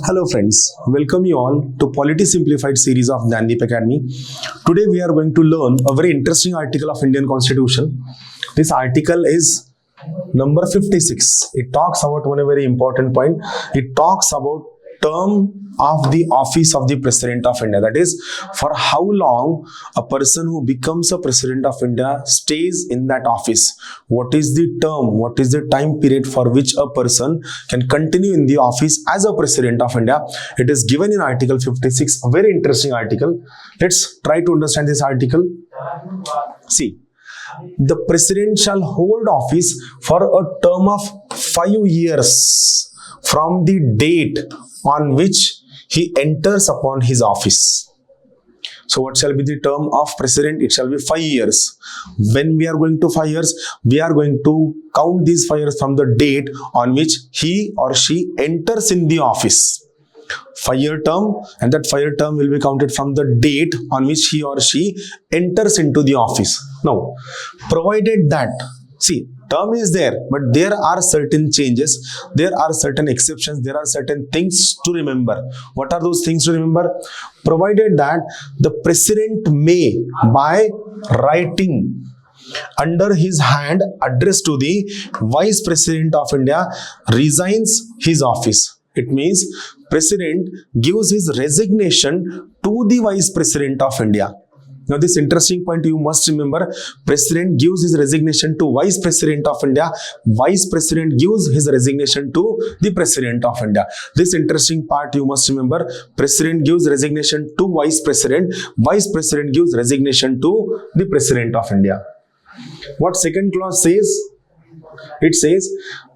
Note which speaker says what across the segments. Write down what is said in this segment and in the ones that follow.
Speaker 1: Hello friends, welcome you all to Polity Simplified series of Dnyanadeep Academy. Today we are going to learn a very interesting article of Indian Constitution. This article is number 56. It talks about one very important point. It talks about term of the office of the President of India. That is, for how long a person who becomes a President of India stays in that office. What is the term? What is the time period for which a person can continue in the office as a President of India? It is given in Article 56. A very interesting article. Let's try to understand this article. See, the President shall hold office for a term of 5 years from the date on which he enters upon his office. So what shall be the term of President? It shall be 5 years. When we are going to 5 years, we are going to count these 5 years from the date on which he or she enters in the office. 5-year term, and that 5-year term will be counted from the date on which he or she enters into the office. Now, provided that, see, term is there, but there are certain changes, there are certain exceptions, there are certain things to remember. What are those things to remember? Provided that the President may, by writing under his hand addressed to the Vice President of India, resigns his office. It means President gives his resignation to the Vice President of India. Now this interesting point you must remember, President gives his resignation to Vice President of India, Vice President gives his resignation to the President of India. This interesting part you must remember, President gives resignation to Vice President, Vice President gives resignation to the President of India. What second clause says? It says,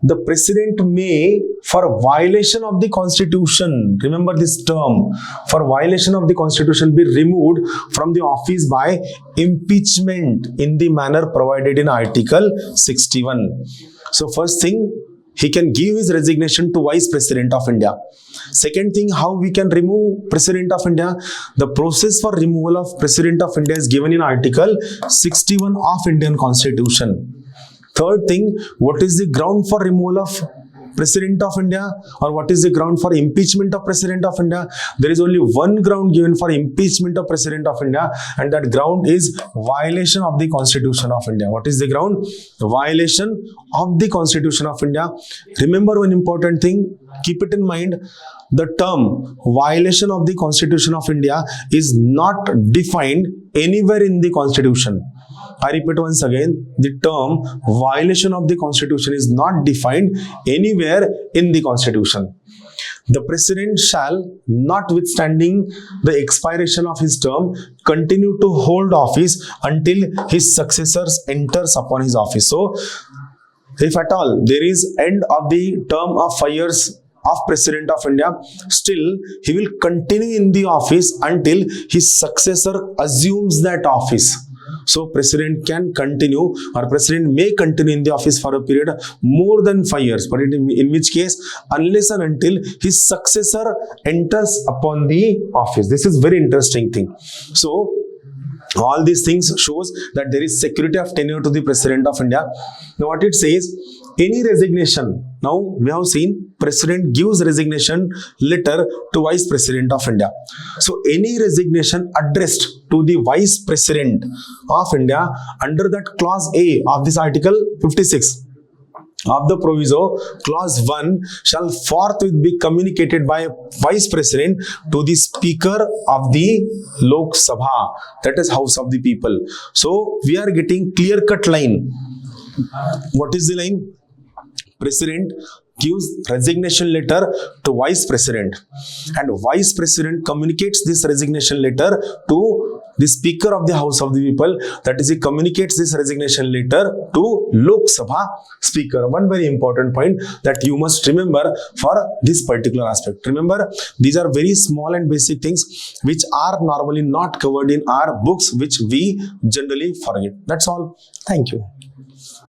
Speaker 1: the President may, for violation of the Constitution, remember this term, for violation of the Constitution, be removed from the office by impeachment in the manner provided in Article 61. So first thing, he can give his resignation to Vice President of India. Second thing, how we can remove President of India? The process for removal of President of India is given in Article 61 of Indian Constitution. Third thing, what is the ground for removal of President of India, or what is the ground for impeachment of President of India? There is only one ground given for impeachment of President of India, and that ground is violation of the Constitution of India. What is the ground? Violation of the Constitution of India. Remember one important thing, keep it in mind, the term violation of the Constitution of India is not defined anywhere in the Constitution. I repeat once again, the term violation of the Constitution is not defined anywhere in the Constitution. The President shall, notwithstanding the expiration of his term, continue to hold office until his successors enters upon his office. So, if at all there is end of the term of 5 years of President of India, still he will continue in the office until his successor assumes that office. So President can continue, or President may continue in the office for a period more than 5 years, but in which case, unless and until his successor enters upon the office. This is very interesting thing. So all these things shows that there is security of tenure to the President of India. Now what it says, any resignation, now we have seen President gives resignation letter to Vice President of India. So any resignation addressed to the Vice President of India under that clause A of this Article 56 of the proviso, clause 1 shall forthwith be communicated by Vice President to the Speaker of the Lok Sabha, that is House of the People. So we are getting clear-cut line. What is the line? President gives resignation letter to Vice President, and Vice President communicates this resignation letter to the Speaker of the House of the People, that is, he communicates this resignation letter to Lok Sabha Speaker. One very important point that you must remember for this particular aspect. Remember, these are very small and basic things which are normally not covered in our books, which we generally forget. That's all. Thank you.